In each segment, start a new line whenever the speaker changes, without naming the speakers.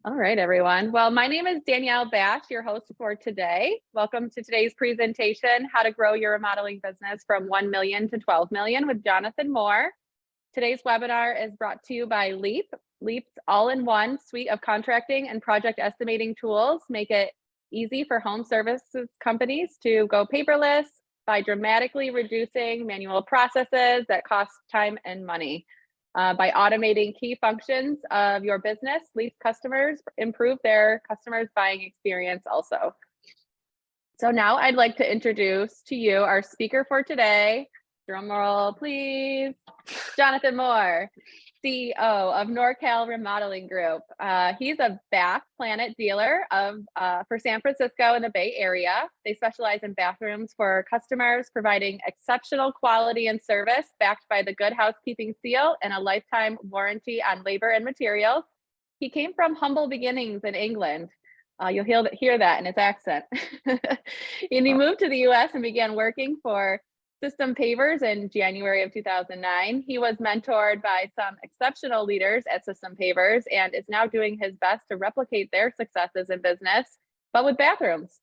All right, everyone. Well, my name is Danielle Bash, your host for today. Welcome to today's presentation, How to Grow Your Remodeling Business from 1 million to 12 million with Jonathan Moore. Today's webinar is brought to you by Leap. Leap's all-in-one suite of contracting and project estimating tools make it easy for home services companies to go paperless by dramatically reducing manual processes that cost time and money. By automating key functions of your business, Leap customers improve their customers' buying experience also. So now I'd like to introduce to you our speaker for today. Drum roll, please. Jonathan Moore, CEO of NorCal Remodeling Group. He's a Bath Planet dealer for San Francisco and the Bay Area. They specialize in bathrooms for customers, providing exceptional quality and service backed by the Good Housekeeping seal and a lifetime warranty on labor and materials. He came from humble beginnings in England. You'll hear that in his accent. And he moved to the US and began working for System Pavers in January of 2009. He was mentored by some exceptional leaders at System Pavers and is now doing his best to replicate their successes in business, but with bathrooms.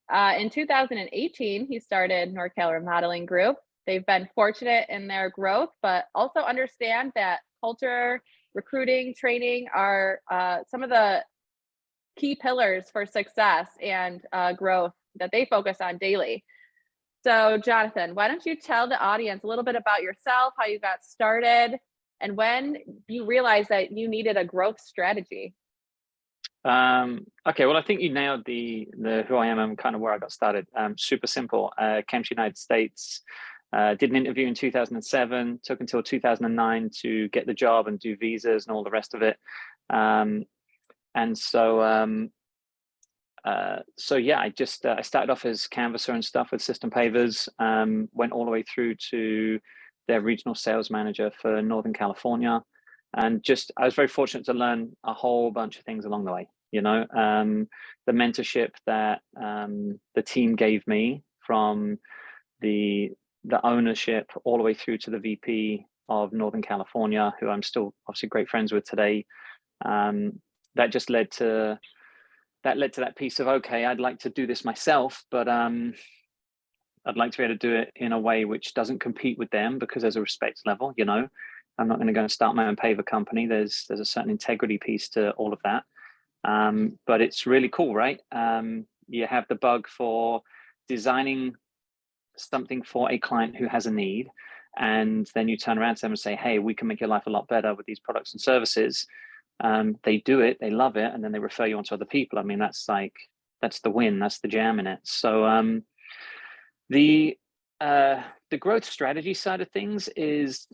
In 2018, he started NorCal Remodeling Group. They've been fortunate in their growth, but also understand that culture, recruiting, training are some of the key pillars for success and growth that they focus on daily. So Jonathan, why don't you tell the audience a little bit about yourself, how you got started, and when you realized that you needed a growth strategy?
Okay, well, I think you nailed the who I am and kind of where I got started. Super simple. Came to the United States, did an interview in 2007, took until 2009 to get the job and do visas and all the rest of it. So yeah, I started off as canvasser and stuff with System Pavers, went all the way through to their regional sales manager for Northern California. And I was very fortunate to learn a whole bunch of things along the way, the mentorship that the team gave me, from the ownership all the way through to the VP of Northern California, who I'm still obviously great friends with today. That just led to that piece of, okay, I'd like to do this myself, but I'd like to be able to do it in a way which doesn't compete with them, because there's a respect level, I'm not going to go and start my own paver company. There's a certain integrity piece to all of that. But it's really cool, right? You have the bug for designing something for a client who has a need, and then you turn around to them and say, hey, we can make your life a lot better with these products and services. They do it, they love it, and then they refer you on to other people. I mean, that's the win, that's the jam in it. So the growth strategy side of things is,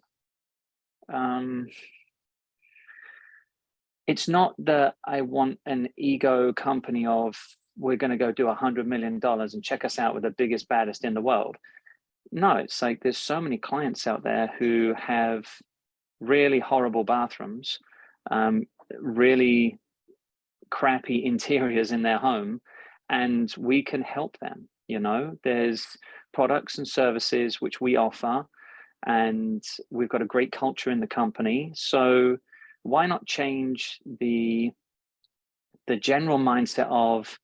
it's not that I want an ego company of, we're going to go do $100 million and check us out with the biggest, baddest in the world. No, it's like there's so many clients out there who have really horrible bathrooms, really crappy interiors in their home, and we can help them. There's products and services which we offer, and we've got a great culture in the company. So why not change the general mindset of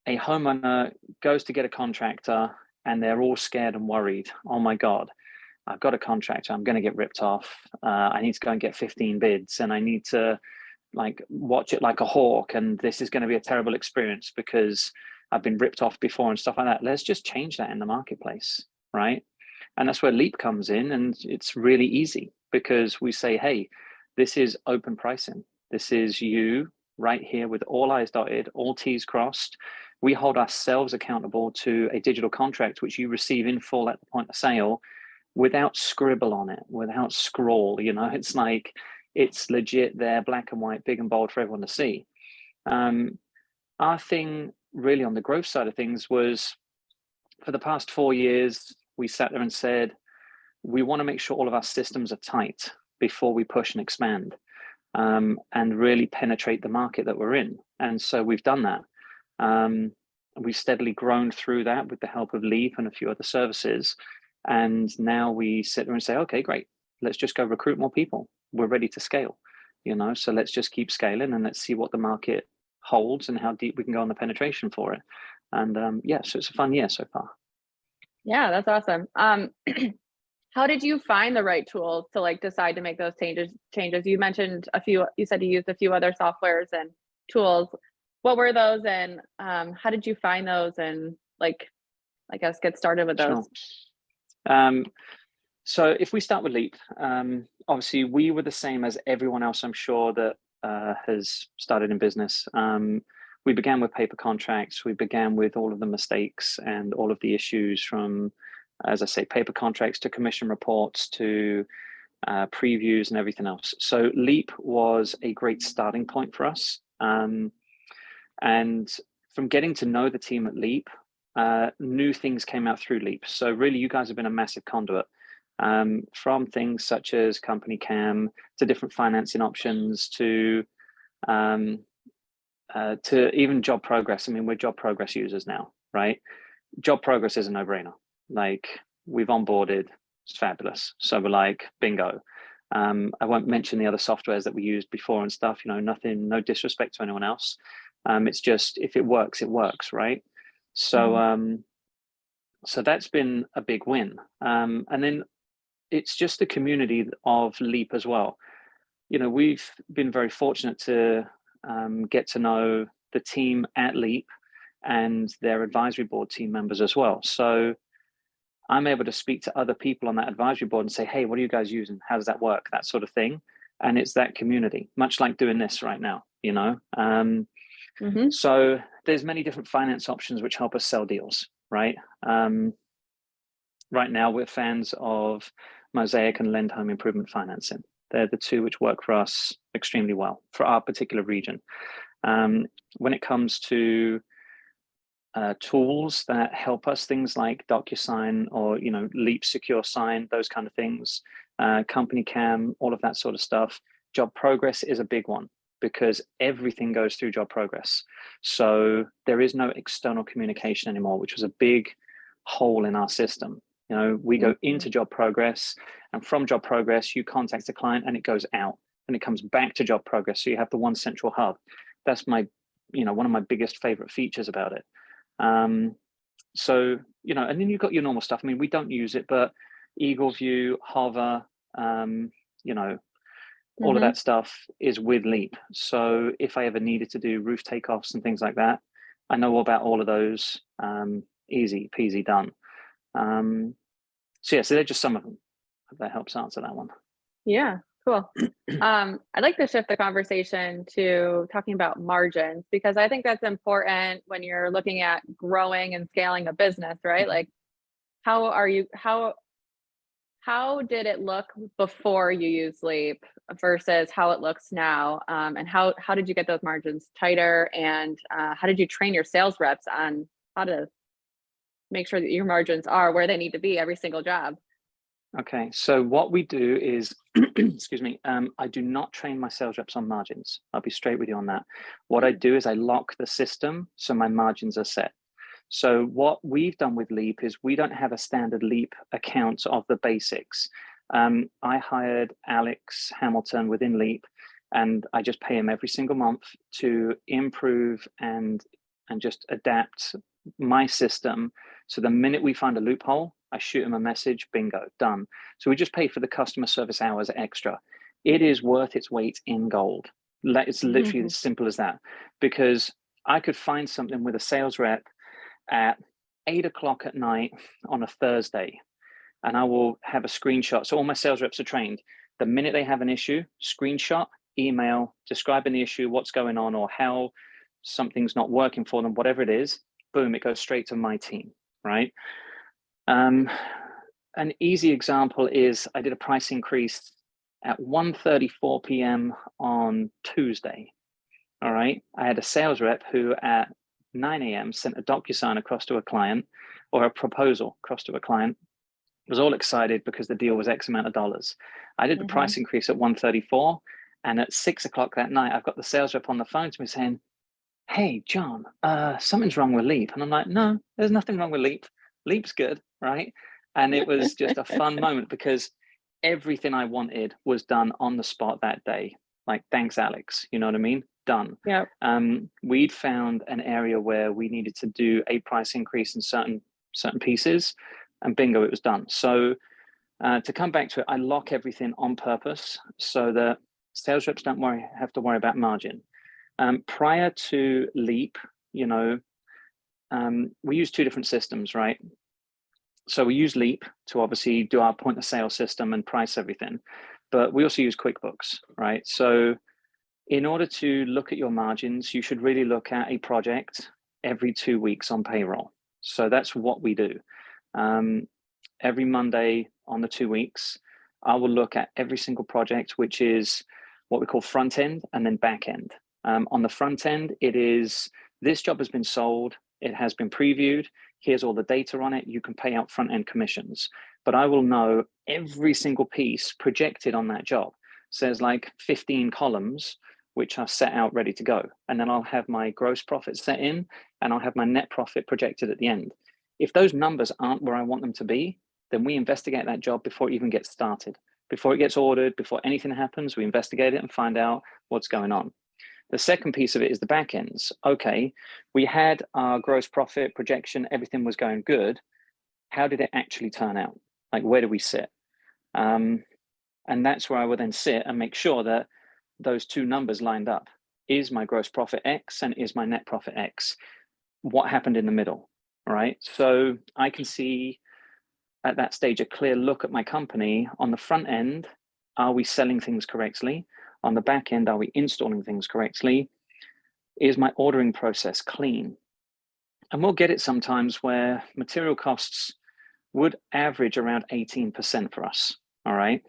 a homeowner goes to get a contractor and they're all scared and worried. Oh my God, I've got a contractor, I'm going to get ripped off. I need to go and get 15 bids, and I need to watch it like a hawk, and this is going to be a terrible experience because I've been ripped off before and stuff like that. Let's just change that in the marketplace, right? And that's where Leap comes in, and it's really easy because we say, hey, this is open pricing. This is you right here with all I's dotted, all T's crossed. We hold ourselves accountable to a digital contract, which you receive in full at the point of sale, without scribble on it, without scroll. It's like, it's legit there, black and white, big and bold for everyone to see. Our thing really on the growth side of things was, for the past 4 years, we sat there and said, we want to make sure all of our systems are tight before we push and expand, and really penetrate the market that we're in. And so we've done that. We've steadily grown through that with the help of Leap and a few other services. And now we sit there and say, okay, great, let's just go recruit more people. We're ready to scale. So let's just keep scaling and let's see what the market holds and how deep we can go on the penetration for it. And yeah, so it's a fun year so far.
Yeah, that's awesome. How did you find the right tools to like decide to make those changes? You mentioned a few, you said you used a few other softwares and tools. What were those, and how did you find those, and like, I guess, get started with those?
Sure. So if we start with Leap, obviously we were the same as everyone else, I'm sure, that has started in business. We began with paper contracts. We began with all of the mistakes and all of the issues from, as I say, paper contracts to commission reports to previews and everything else. So Leap was a great starting point for us. And from getting to know the team at Leap, new things came out through Leap. So really, you guys have been a massive conduit. From things such as company cam to different financing options to even job progress. I mean, we're job progress users now, right? Job progress is a no-brainer. Like, we've onboarded, it's fabulous. So we're like, bingo. I won't mention the other softwares that we used before and stuff, nothing, no disrespect to anyone else. It's just, if it works, right? So so that's been a big win. And then it's just the community of Leap as well. We've been very fortunate to get to know the team at Leap and their advisory board team members as well. So I'm able to speak to other people on that advisory board and say, hey, what are you guys using? How does that work? That sort of thing. And it's that community, much like doing this right now, So there's many different finance options which help us sell deals, right? Right now, we're fans of Mosaic and Lend Home Improvement Financing. They're the two which work for us extremely well for our particular region. When it comes to tools that help us, things like DocuSign or Leap Secure Sign, those kind of things, Company Cam, all of that sort of stuff. Job Progress is a big one because everything goes through Job Progress. So there is no external communication anymore, which was a big hole in our system. We go into Job Progress, and from Job Progress, you contact the client and it goes out and it comes back to Job Progress. So you have the one central hub. That's one of my biggest favorite features about it. So, and then you've got your normal stuff. I mean, we don't use it, but Eagle View, Hover, all of that stuff is with Leap. So if I ever needed to do roof takeoffs and things like that, I know all about all of those. Easy peasy done. So they're just some of them. That helps answer that one.
Yeah, cool. I'd like to shift the conversation to talking about margins, because I think that's important when you're looking at growing and scaling a business, right? Like, how did it look before you used Leap versus how it looks now? And how did you get those margins tighter? And how did you train your sales reps on how to make sure that your margins are where they need to be every single job?
Okay, so what we do is, excuse me, I do not train my sales reps on margins. I'll be straight with you on that. What I do is I lock the system so my margins are set. So what we've done with Leap is we don't have a standard Leap account of the basics. I hired Alex Hamilton within Leap, and I just pay him every single month to improve and just adapt my system. So the minute we find a loophole, I shoot him a message, bingo, done. So we just pay for the customer service hours extra. It is worth its weight in gold. It's literally as simple as that, because I could find something with a sales rep at 8 o'clock at night on a Thursday, and I will have a screenshot. So all my sales reps are trained. The minute they have an issue, screenshot, email, describing the issue, what's going on, or how something's not working for them, whatever it is, boom, it goes straight to my team, right? An easy example is I did a price increase at 1:34 p.m. on Tuesday. All right. I had a sales rep who at 9 a.m. sent a DocuSign across to a client, or a proposal across to a client. Was all excited because the deal was X amount of dollars. I did the price increase at 1:34, and at 6 o'clock that night, I've got the sales rep on the phone to me saying, hey, John, something's wrong with Leap. And I'm like, no, there's nothing wrong with Leap. Leap's good, right? And it was just a fun moment because everything I wanted was done on the spot that day. Like, thanks, Alex. You know what I mean? Done.
Yeah.
We'd found an area where we needed to do a price increase in certain pieces, and bingo, it was done. So to come back to it, I lock everything on purpose so that sales reps don't have to worry about margin. Prior to Leap, you know, we use two different systems, right? So we use Leap to obviously do our point of sale system and price everything, but we also use QuickBooks, right? So in order to look at your margins, you should really look at a project every 2 weeks on payroll. So that's what we do. Every Monday on the 2 weeks, I will look at every single project, which is what we call front end and then back end. On the front end, it is, this job has been sold, it has been previewed, here's all the data on it, you can pay out front end commissions. But I will know every single piece projected on that job. So there's like 15 columns which are set out ready to go. And then I'll have my gross profit set in, and I'll have my net profit projected at the end. If those numbers aren't where I want them to be, then we investigate that job before it even gets started. Before it gets ordered, before anything happens, we investigate it and find out what's going on. The second piece of it is the back ends. Okay, we had our gross profit projection, everything was going good. How did it actually turn out? Like, where do we sit? And that's where I would then sit and make sure that those two numbers lined up. Is my gross profit X and is my net profit X? What happened in the middle, right? So I can see at that stage a clear look at my company. On the front end, are we selling things correctly? On the back end, are we installing things correctly? Is my ordering process clean? And we'll get it sometimes where material costs would average around 18% for us, all right?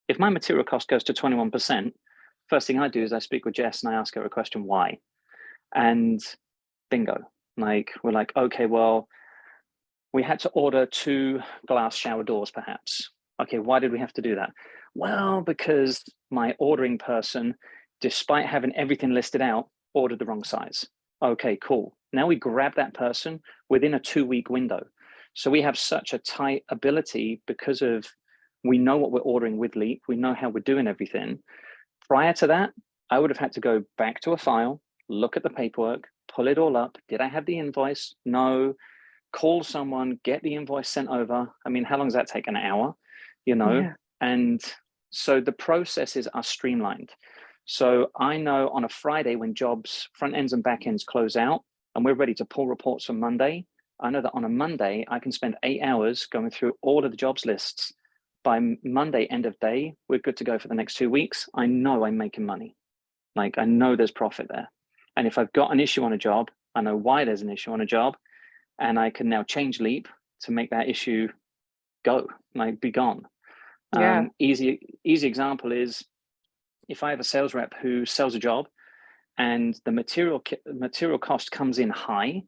If my material cost goes to 21%, first thing I do is I speak with Jess and I ask her a question, why? And bingo, like, we're like, okay, well, we had to order 2 glass shower doors perhaps. Okay, why did we have to do that? Well, because my ordering person, despite having everything listed out, ordered the wrong size. Okay, cool. Now we grab that person within a 2-week window. So we have such a tight ability because of, we know what we're ordering with Leap, we know how we're doing everything. Prior to that, I would have had to go back to a file, look at the paperwork, pull it all up. Did I have the invoice? No. Call someone, get the invoice sent over. I mean, how long does that take? An hour, you know? Yeah. And so the processes are streamlined. So I know on a Friday when jobs, front ends and back ends close out and we're ready to pull reports for Monday, I know that on a Monday, I can spend 8 hours going through all of the jobs lists. By Monday, end of day, we're good to go for the next 2 weeks. I know I'm making money. Like, I know there's profit there. And if I've got an issue on a job, I know why there's an issue on a job, and I can now change Leap to make that issue go, like, be gone. Yeah. Easy example is if I have a sales rep who sells a job and the material cost comes in high,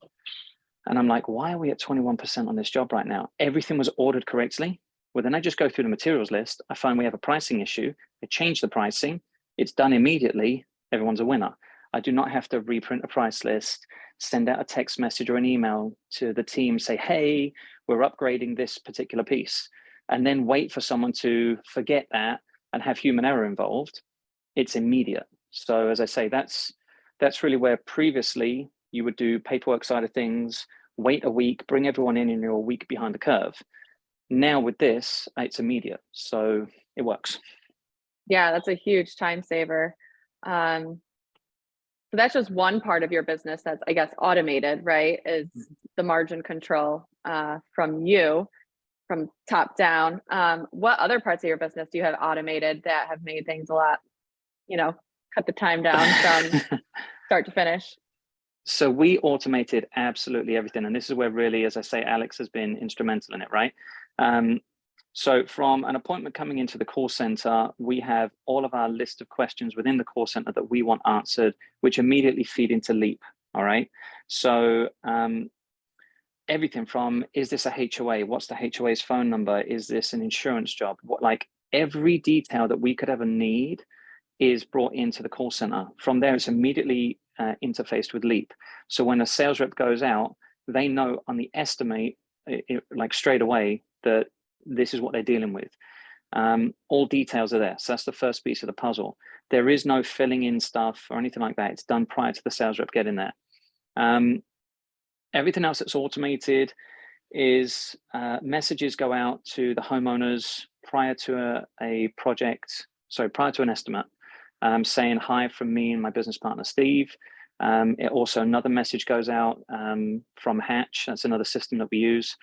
and I'm like, why are we at 21% on this job right now? Everything was ordered correctly. Well, then I just go through the materials list. I find we have a pricing issue. I change the pricing. It's done immediately. Everyone's a winner. I do not have to reprint a price list, send out a text message or an email to the team, say, hey, we're upgrading this particular piece, and then wait for someone to forget that and have human error involved. It's immediate. So as I say, that's really where previously you would do paperwork side of things, wait a week, bring everyone in and you're a week behind the curve. Now with this, it's immediate. So it works.
Yeah, that's a huge time saver. So that's just one part of your business that's, I guess, automated, right? Is the margin control from you, from top down. What other parts of your business do you have automated that have made things a lot, cut the time down from start to finish?
So we automated absolutely everything. And this is where really, as I say, Alex has been instrumental in it, right? So from an appointment coming into the call center, we have all of our list of questions within the call center that we want answered, which immediately feed into Leap, all right? So everything from, is this a HOA? What's the HOA's phone number? Is this an insurance job? Like every detail that we could ever need is brought into the call center. From there, it's immediately interfaced with Leap. So when a sales rep goes out, they know on the estimate, like straight away, that this is what they're dealing with. All details are there. So that's the first piece of the puzzle. There is no filling in stuff or anything like that. It's done prior to the sales rep getting there. Everything else that's automated is messages go out to the homeowners prior to prior to an estimate, saying hi from me and my business partner, Steve. It also, another message goes out from Hatch, that's another system that we use,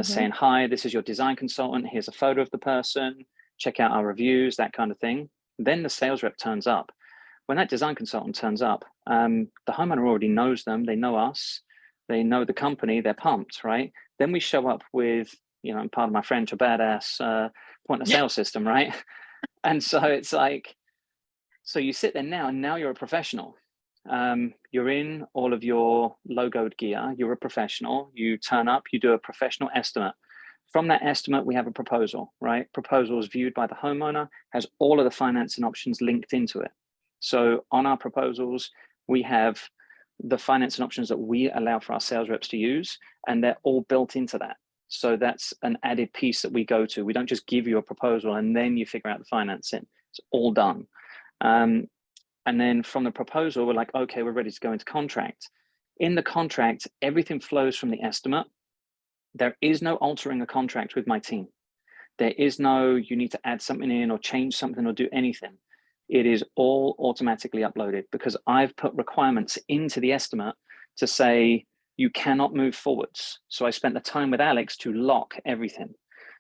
saying, hi, this is your design consultant, here's a photo of the person, check out our reviews, that kind of thing. Then the sales rep turns up. When that design consultant turns up, the homeowner already knows them, they know us, they know the company, they're pumped, right? Then we show up with, I'm pardon my French, a badass point of sale system, right? And so it's like, so you sit there now, and now you're a professional. You're in all of your logoed gear, you're a professional, you turn up, you do a professional estimate. From that estimate, we have a proposal, right? Proposal is viewed by the homeowner, has all of the financing options linked into it. So on our proposals, we have the financing options that we allow for our sales reps to use, and they're all built into that. So that's an added piece that we go to. We don't just give you a proposal and then you figure out the financing. It's all done. And then from the proposal, we're like, okay, we're ready to go into contract. In the contract, everything flows from the estimate. There is no altering a contract with my team. There is no, you need to add something in or change something or do anything. It is all automatically uploaded because I've put requirements into the estimate to say you cannot move forwards. So I spent the time with Alex to lock everything.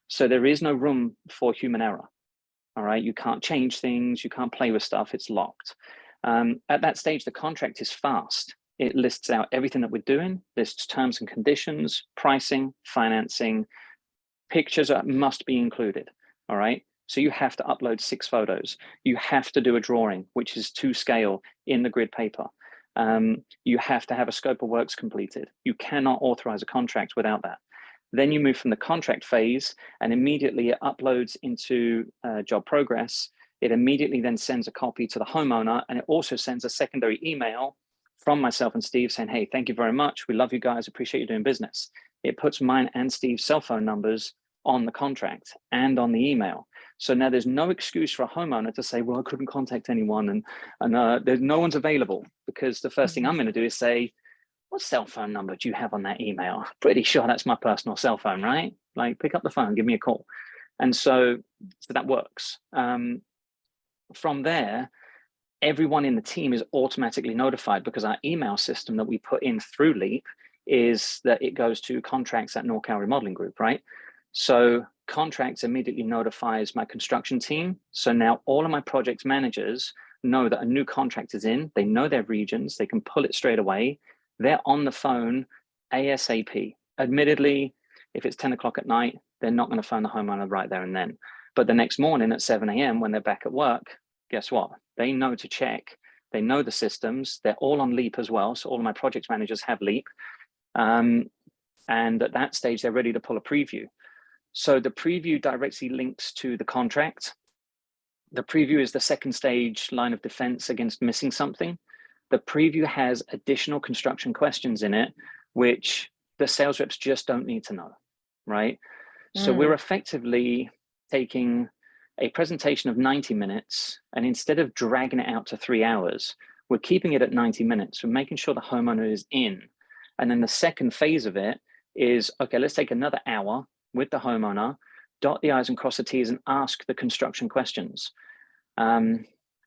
So there is no room for human error. All right, you can't change things, you can't play with stuff, it's locked. At that stage, the contract is fast. It lists out everything that we're doing, lists terms and conditions, pricing, financing, pictures must be included, all right? So you have to upload 6 photos. You have to do a drawing, which is to scale in the grid paper. You have to have a scope of works completed. You cannot authorize a contract without that. Then you move from the contract phase and immediately it uploads into job progress. It immediately then sends a copy to the homeowner, and it also sends a secondary email from myself and Steve saying, hey, thank you very much. We love you guys, appreciate you doing business. It puts mine and Steve's cell phone numbers on the contract and on the email. So now there's no excuse for a homeowner to say, well, I couldn't contact anyone and there's no one's available, because the first thing I'm going to do is say, what cell phone number do you have on that email? Pretty sure that's my personal cell phone, right? Like, pick up the phone, give me a call. And so that works. From there, everyone in the team is automatically notified, because our email system that we put in through Leap is that it goes to contracts at NorCal Remodeling Group, right? So contracts immediately notifies my construction team. So now all of my project managers know that a new contract is in, they know their regions, they can pull it straight away. They're on the phone ASAP. Admittedly, if it's 10 o'clock at night, they're not going to phone the homeowner right there and then. But the next morning at 7 a.m. when they're back at work, guess what? They know to check. They know the systems. They're all on Leap as well. So all of my project managers have Leap. And at that stage, they're ready to pull a preview. So the preview directly links to the contract. The preview is the second stage line of defense against missing something. The preview has additional construction questions in it, which the sales reps just don't need to know, right? So we're effectively taking a presentation of 90 minutes, and instead of dragging it out to 3 hours, we're keeping it at 90 minutes. We're making sure the homeowner is in. And then the second phase of it is, okay, let's take another hour with the homeowner, dot the I's and cross the T's, and ask the construction questions.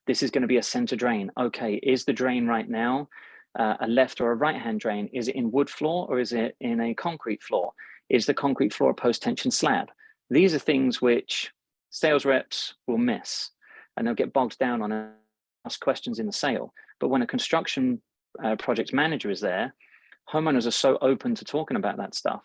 This is going to be a center drain. Okay, is the drain right now a left or a right-hand drain? Is it in wood floor or is it in a concrete floor? Is the concrete floor a post-tension slab? These are things which sales reps will miss, and they'll get bogged down on and ask questions in the sale. But when a construction project manager is there, homeowners are so open to talking about that stuff.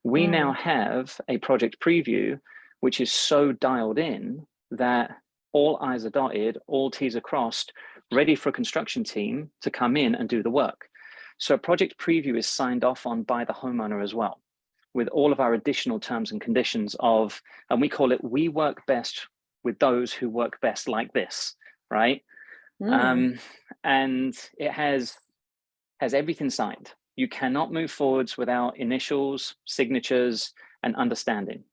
We now have a project preview, which is so dialed in that all I's are dotted, all T's are crossed, ready for a construction team to come in and do the work. So a project preview is signed off on by the homeowner as well, with all of our additional terms and conditions of, and we call it, we work best with those who work best like this, right? And it has everything signed. You cannot move forwards without initials, signatures, and understanding.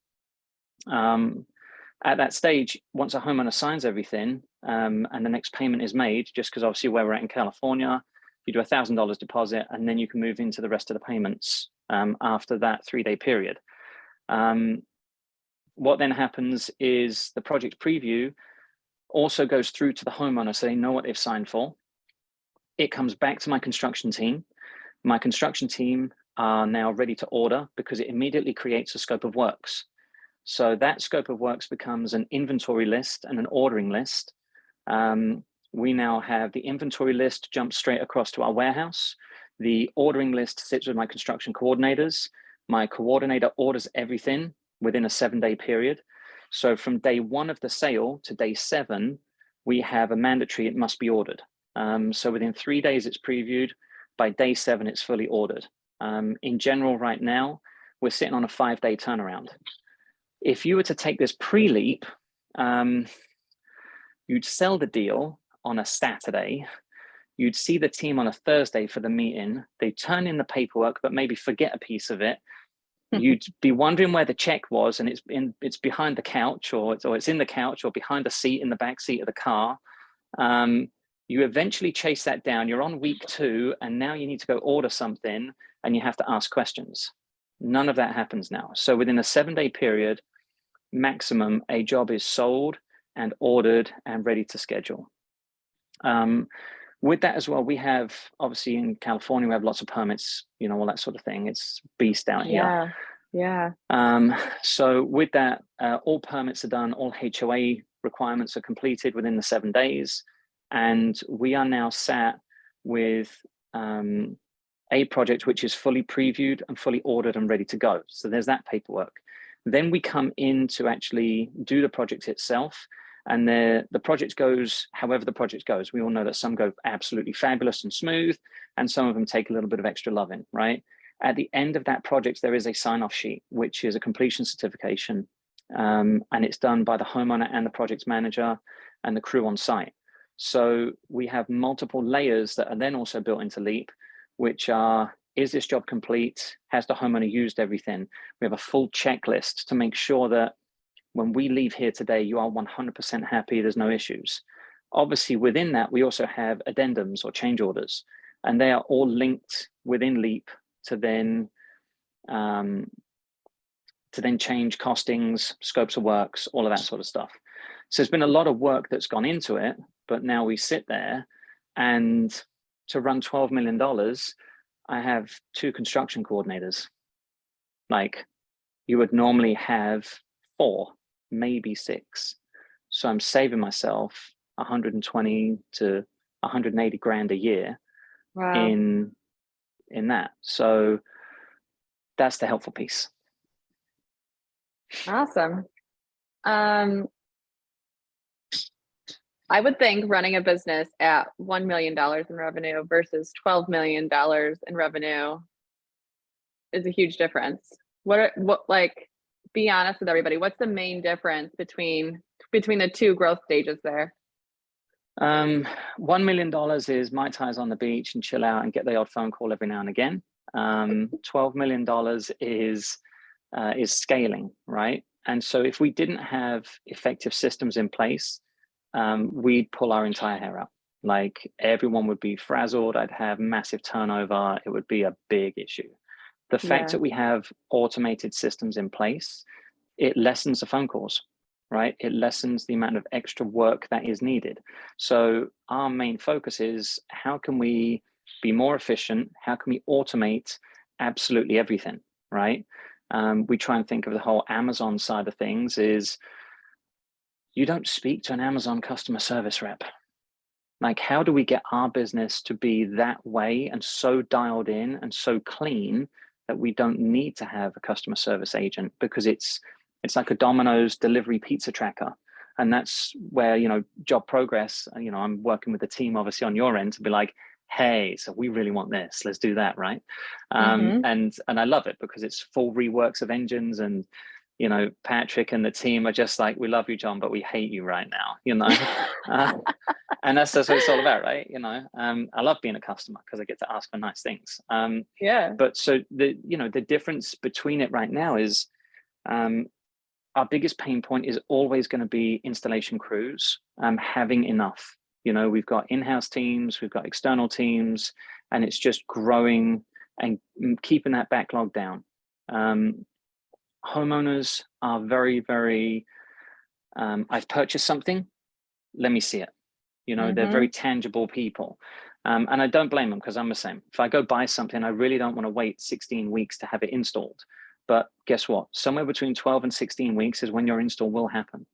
At that stage, once a homeowner signs everything and the next payment is made, just because obviously where we're at in California, you do $1,000 deposit and then you can move into the rest of the payments after that 3-day period. What then happens is the project preview also goes through to the homeowner so they know what they've signed for. It comes back to my construction team. My construction team are now ready to order because it immediately creates a scope of works. So that scope of works becomes an inventory list and an ordering list. We now have the inventory list jump straight across to our warehouse. The ordering list sits with my construction coordinators. My coordinator orders everything within a 7-day period. So from day 1 of the sale to day 7, we have a mandatory, it must be ordered. So within 3 days, it's previewed. By day 7, it's fully ordered. In general, right now, we're sitting on a 5-day turnaround. If you were to take this pre-leap, you'd sell the deal on a Saturday. You'd see the team on a Thursday for the meeting. They turn in the paperwork, but maybe forget a piece of it. You'd be wondering where the check was, and it's behind the couch, or it's in the couch, or behind a seat in the back seat of the car. You eventually chase that down. You're on week 2, and now you need to go order something, and you have to ask questions. None of that happens now. So within a 7-day period, maximum, a job is sold and ordered and ready to schedule. With that as well, we have, obviously in California, we have lots of permits, you know, all that sort of thing. It's beast out here.
Yeah.
So with that, all permits are done, all HOA requirements are completed within the 7 days. And we are now sat with a project which is fully previewed and fully ordered and ready to go. So there's that paperwork. Then we come in to actually do the project itself. And the project goes however the project goes. We all know that some go absolutely fabulous and smooth, and some of them take a little bit of extra loving, right? At the end of that project, there is a sign-off sheet, which is a completion certification. And it's done by the homeowner and the project manager and the crew on site. So we have multiple layers that are then also built into Leap, which are, is this job complete? Has the homeowner used everything? We have a full checklist to make sure that when we leave here today, you are 100% happy, there's no issues. Obviously, within that, we also have addendums or change orders, and they are all linked within Leap to then change costings, scopes of works, all of that sort of stuff. So there's been a lot of work that's gone into it, but now we sit there, and to run $12 million, I have 2 construction coordinators. Like, you would normally have 4, maybe 6. So I'm saving myself 120 to 180 grand a year.
Wow.
in that. So that's the helpful piece.
Awesome. I would think running a business at $1 million in revenue versus $12 million in revenue is a huge difference. Be honest with everybody. What's the main difference between the 2 growth stages there?
$1 million is Mai Tais on the beach and chill out and get the odd phone call every now and again. $12 million is scaling, right? And so if we didn't have effective systems in place, we'd pull our entire hair out. Like, everyone would be frazzled. I'd have massive turnover. It would be a big issue. The fact that we have automated systems in place, it lessens the phone calls, right? It lessens the amount of extra work that is needed. So our main focus is, how can we be more efficient? How can we automate absolutely everything, right? We try and think of the whole Amazon side of things is, you don't speak to an Amazon customer service rep. Like, how do we get our business to be that way and so dialed in and so clean that we don't need to have a customer service agent? Because it's like a Domino's delivery pizza tracker. And that's where, you know, job progress, you know, I'm working with the team obviously on your end to be like, hey, so we really want this, let's do that, right? And I love it because it's full reworks of engines, and, you know, Patrick and the team are just like, we love you, John, but we hate you right now, you know? And that's what it's all about, right? You know, I love being a customer because I get to ask for nice things.
Yeah.
But so the difference between it right now is, our biggest pain point is always going to be installation crews having enough. You know, we've got in-house teams, we've got external teams, and it's just growing and keeping that backlog down. Homeowners are very, very, I've purchased something, let me see it. You know, they're very tangible people. And I don't blame them, because I'm the same. If I go buy something, I really don't want to wait 16 weeks to have it installed. But guess what? Somewhere between 12 and 16 weeks is when your install will happen.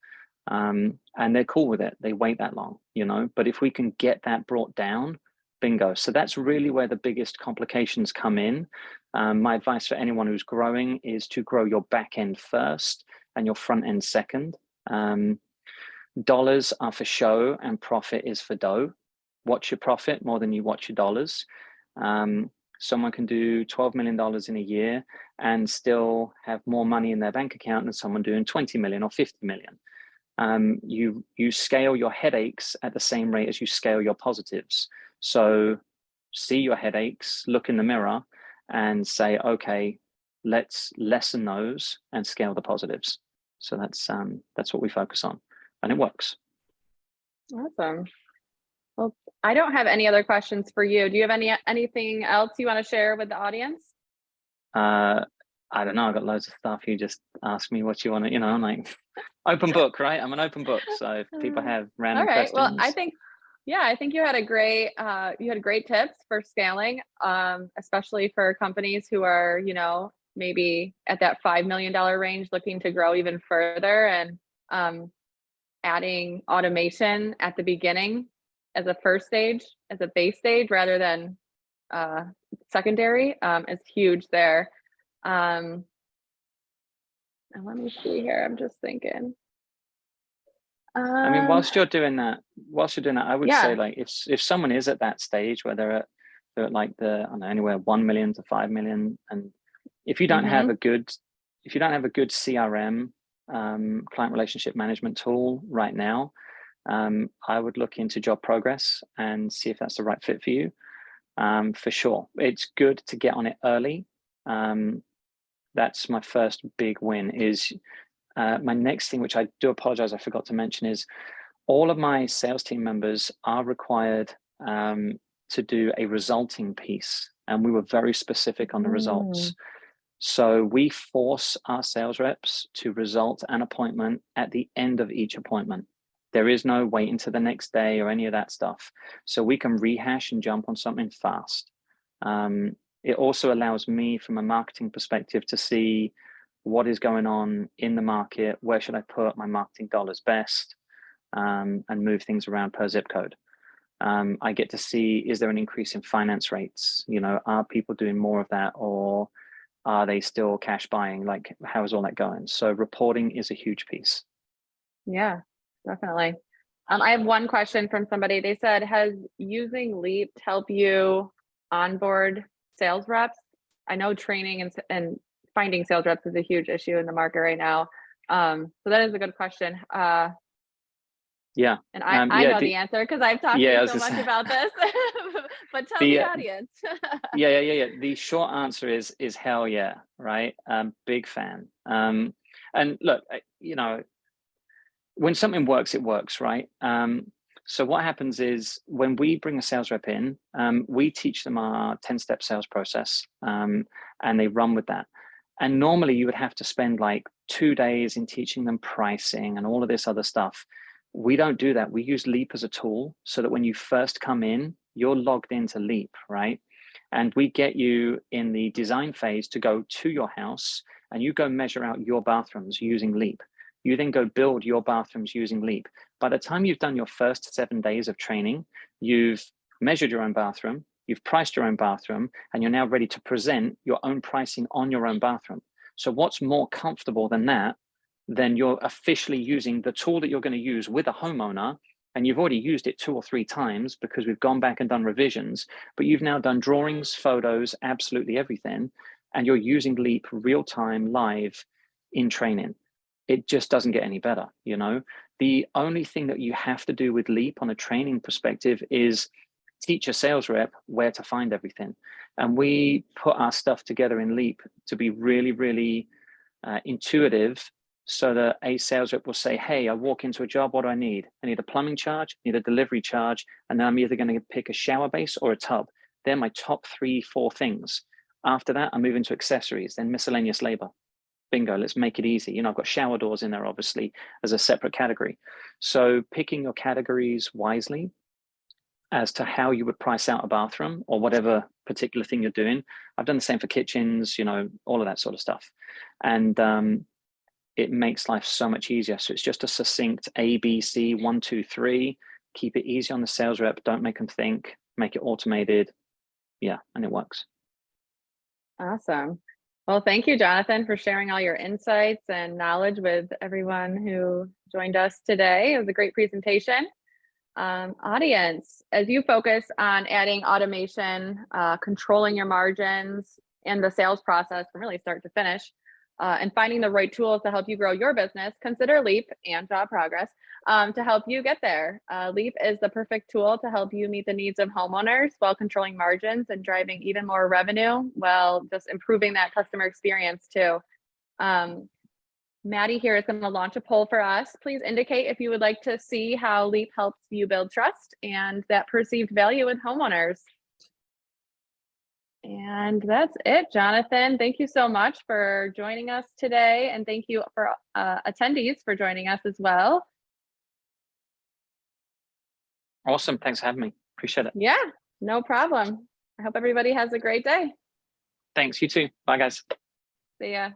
And they're cool with it. They wait that long, you know, but if we can get that brought down, bingo. So that's really where the biggest complications come in. My advice for anyone who's growing is to grow your back end first and your front end second. Dollars are for show and profit is for dough. Watch your profit more than you watch your dollars. Someone can do $12 million in a year and still have more money in their bank account than someone doing 20 million or 50 million. You scale your headaches at the same rate as you scale your positives. So see your headaches, look in the mirror and say, okay, let's lessen those and scale the positives. So that's what we focus on, and it works.
Awesome. Well, I don't have any other questions for you. Do you have anything else you want to share with the audience?
I don't know. I've got loads of stuff. You just ask me what you want to, you know, like open book, right? I'm an open book. So if people have random questions.
Well, I think you had great tips for scaling, especially for companies who are, you know, maybe at that $5 million range, looking to grow even further, and adding automation at the beginning as a first stage, as a base stage, rather than secondary, is huge there. And let me see here. I'm just thinking.
I mean, whilst you're doing that, I would say, like, if someone is at that stage where they're at like I don't know, anywhere 1 million to 5 million, and if you don't have a good CRM, client relationship management tool right now, I would look into job progress and see if that's the right fit for you. For sure, it's good to get on it early. That's my first big win. Is my next thing, which I do apologize, I forgot to mention, is all of my sales team members are required to do a resulting piece, and we were very specific on the results. So we force our sales reps to result an appointment at the end of each appointment. There is no waiting to the next day or any of that stuff. So we can rehash and jump on something fast. It also allows me, from a marketing perspective, to see what is going on in the market, where should I put my marketing dollars best, and move things around per zip code. I get to see, is there an increase in finance rates? You know, are people doing more of that, or are they still cash buying? Like, how is all that going? So reporting is a huge piece.
Yeah, definitely. I have one question from somebody. They said, has using Leap help you onboard sales reps? I know training and finding sales reps is a huge issue in the market right now. So that is a good question.
Yeah.
And I know the answer because I've talked to you so much about this, but tell the audience.
Yeah. The short answer is hell yeah, right? Big fan. And look, you know, when something works, it works, right? So what happens is, when we bring a sales rep in, we teach them our 10-step sales process, and they run with that. And normally you would have to spend like 2 days in teaching them pricing and all of this other stuff. We don't do that. We use Leap as a tool so that when you first come in, you're logged into Leap, right? And we get you in the design phase to go to your house, and you go measure out your bathrooms using Leap. You then go build your bathrooms using Leap. By the time you've done your first 7 days of training, you've measured your own bathroom, you've priced your own bathroom, and you're now ready to present your own pricing on your own bathroom. So what's more comfortable than that? Then you're officially using the tool that you're going to use with a homeowner, and you've already used it 2 or 3 times because we've gone back and done revisions, but you've now done drawings, photos, absolutely everything, and you're using Leap real time, live, in training. It just doesn't get any better, you know? The only thing that you have to do with Leap on a training perspective is teach a sales rep where to find everything. And we put our stuff together in Leap to be really, really intuitive so that a sales rep will say, hey, I walk into a job, what do I need? I need a plumbing charge, I need a delivery charge, and then I'm either going to pick a shower base or a tub. They're my top 3-4 things. After that, I move into accessories, then miscellaneous labor. Bingo, let's make it easy. I've got shower doors in there, obviously, as a separate category. So picking your categories wisely as to how you would price out a bathroom or whatever particular thing you're doing. I've done the same for kitchens, all of that sort of stuff. And it makes life so much easier. So it's just a succinct A, B, C, 1, 2, 3. Keep it easy on the sales rep. Don't make them think. Make it automated. Yeah, and it works.
Awesome. Well, thank you, Jonathan, for sharing all your insights and knowledge with everyone who joined us today. It was a great presentation. Audience, as you focus on adding automation, controlling your margins and the sales process from really start to finish, and finding the right tools to help you grow your business, consider Leap and Job Progress to help you get there. Leap is the perfect tool to help you meet the needs of homeowners while controlling margins and driving even more revenue while just improving that customer experience too. Maddie here is going to launch a poll for us. Please indicate if you would like to see how Leap helps you build trust and that perceived value with homeowners. And that's it, Jonathan. Thank you so much for joining us today. And thank you for attendees for joining us as well.
Awesome. Thanks for having me. Appreciate it.
Yeah, no problem. I hope everybody has a great day.
Thanks. You too. Bye, guys.
See ya.